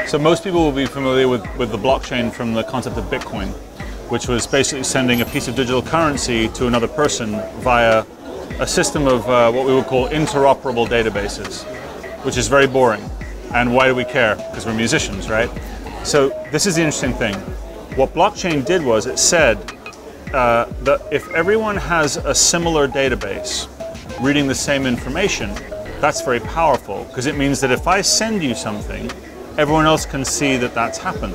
So most people will be familiar with the blockchain from the concept of Bitcoin, which was basically sending a piece of digital currency to another person via a system of what we would call interoperable databases, which is very boring. And why do we care? Because we're musicians, right? So this is the interesting thing. What blockchain did was it said that if everyone has a similar database reading the same information, that's very powerful, because it means that if I send you something, everyone else can see that that's happened.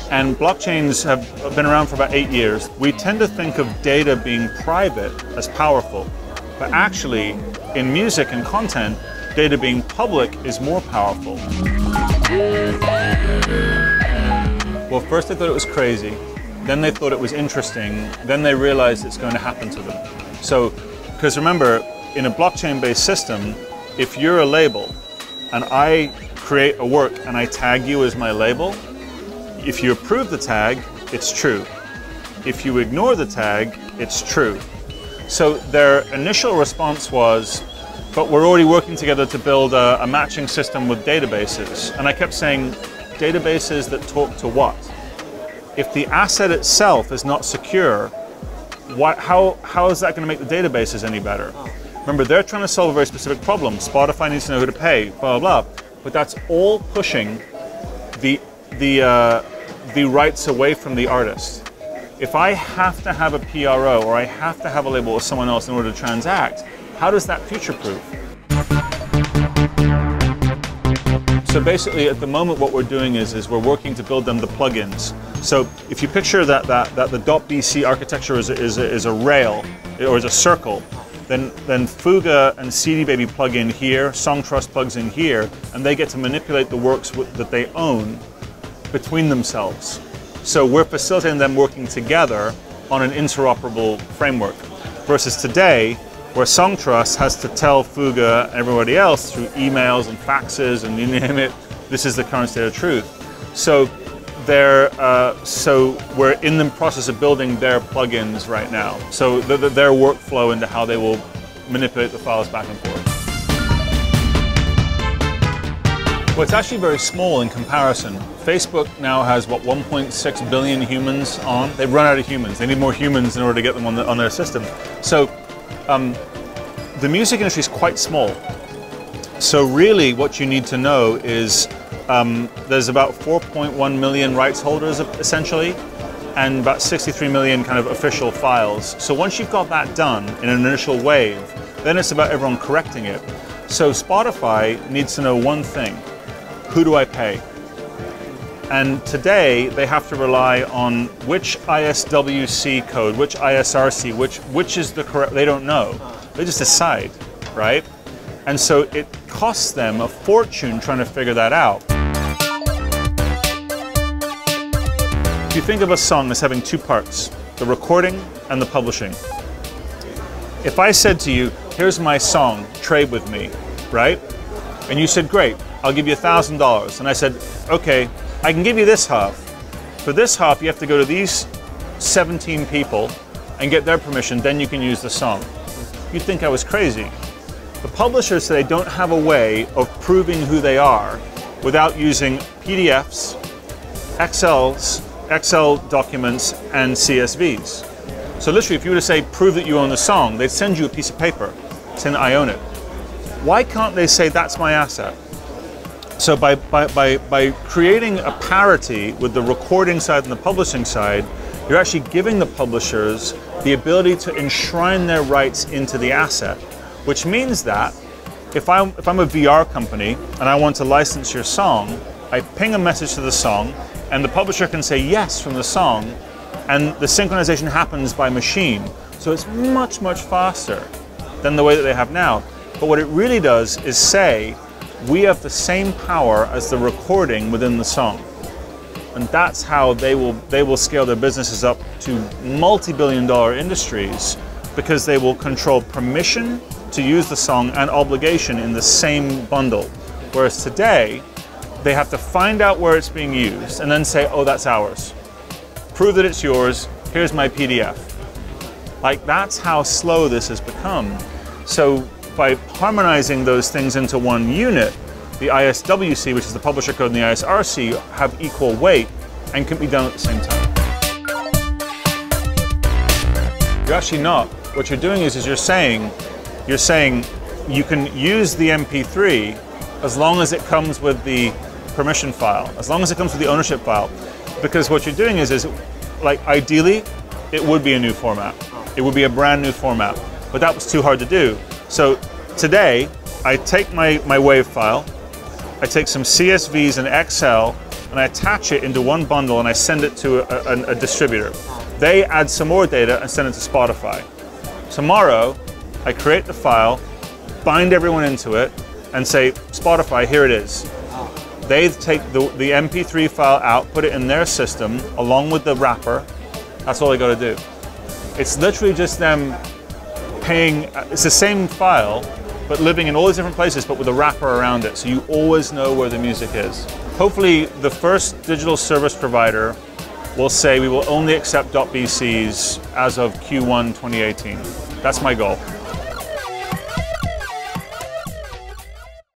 And blockchains have been around for about 8 years. We tend to think of data being private as powerful, but actually in music and content, data being public is more powerful. Well, first they thought it was crazy, then they thought it was interesting, then they realized it's going to happen to them. So, because remember, in a blockchain-based system, if you're a label and I create a work and I tag you as my label, if you approve the tag, it's true. If you ignore the tag, it's true. So their initial response was, but we're already working together to build a matching system with databases. And I kept saying, databases that talk to what? If the asset itself is not secure, how is that going to make the databases any better? Remember, they're trying to solve a very specific problem. Spotify needs to know who to pay, blah, blah, blah. But that's all pushing the rights away from the artist. If I have to have a PRO or I have to have a label with someone else in order to transact, how does that future-proof? So basically, at the moment, what we're doing is we're working to build them the plugins. So if you picture that the .bc architecture is a rail or is a circle, then Fuga and CD Baby plug in here, Songtrust plugs in here, and they get to manipulate the works that they own between themselves. So we're facilitating them working together on an interoperable framework. Versus today, where Songtrust has to tell Fuga and everybody else through emails and faxes and you name it, this is the current state of truth. So we're in the process of building their plugins right now. So their workflow into how they will manipulate the files back and forth. Well, it's actually very small in comparison. Facebook now has, what, 1.6 billion humans on? They've run out of humans. They need more humans in order to get them on their system. So the music industry is quite small. So really what you need to know is there's about 4.1 million rights holders, essentially, and about 63 million kind of official files. So once you've got that done in an initial wave, then it's about everyone correcting it. So Spotify needs to know one thing: who do I pay? And today they have to rely on which ISWC code, which ISRC, which is the correct, they don't know. They just decide, right? And so it costs them a fortune trying to figure that out. If you think of a song as having two parts, the recording and the publishing. If I said to you, here's my song, trade with me, right? And you said, great, I'll give you $1,000. And I said, okay, I can give you this half. For this half, you have to go to these 17 people and get their permission, then you can use the song. You'd think I was crazy. The publishers say they don't have a way of proving who they are without using PDFs, Excel documents, and CSVs. So literally, if you were to say, prove that you own the song, they'd send you a piece of paper saying, I own it. Why can't they say, that's my asset? So by creating a parity with the recording side and the publishing side, you're actually giving the publishers the ability to enshrine their rights into the asset, which means that if I'm a VR company and I want to license your song, I ping a message to the song and the publisher can say yes from the song, and the synchronization happens by machine. So it's much, much faster than the way that they have now. But what it really does is say, we have the same power as the recording within the song. And that's how they will scale their businesses up to multi-billion-dollar industries, because they will control permission to use the song and obligation in the same bundle. Whereas today, they have to find out where it's being used and then say, oh, that's ours. Prove that it's yours, here's my PDF. Like, that's how slow this has become. So by harmonizing those things into one unit, the ISWC, which is the publisher code, and the ISRC have equal weight and can be done at the same time. You're actually not. What you're doing is you're saying you can use the MP3 as long as it comes with the permission file, as long as it comes with the ownership file. Because what you're doing is like ideally, it would be a new format. It would be a brand new format, but that was too hard to do. So today, I take my WAV file, I take some CSVs and Excel, and I attach it into one bundle and I send it to a distributor. They add some more data and send it to Spotify. Tomorrow, I create the file, bind everyone into it, and say, Spotify, here it is. They take the MP3 file out, put it in their system, along with the wrapper. That's all they got to do. It's literally just them paying, it's the same file, but living in all these different places, but with a wrapper around it, so you always know where the music is. Hopefully, the first digital service provider will say we will only accept .bcs as of Q1 2018. That's my goal.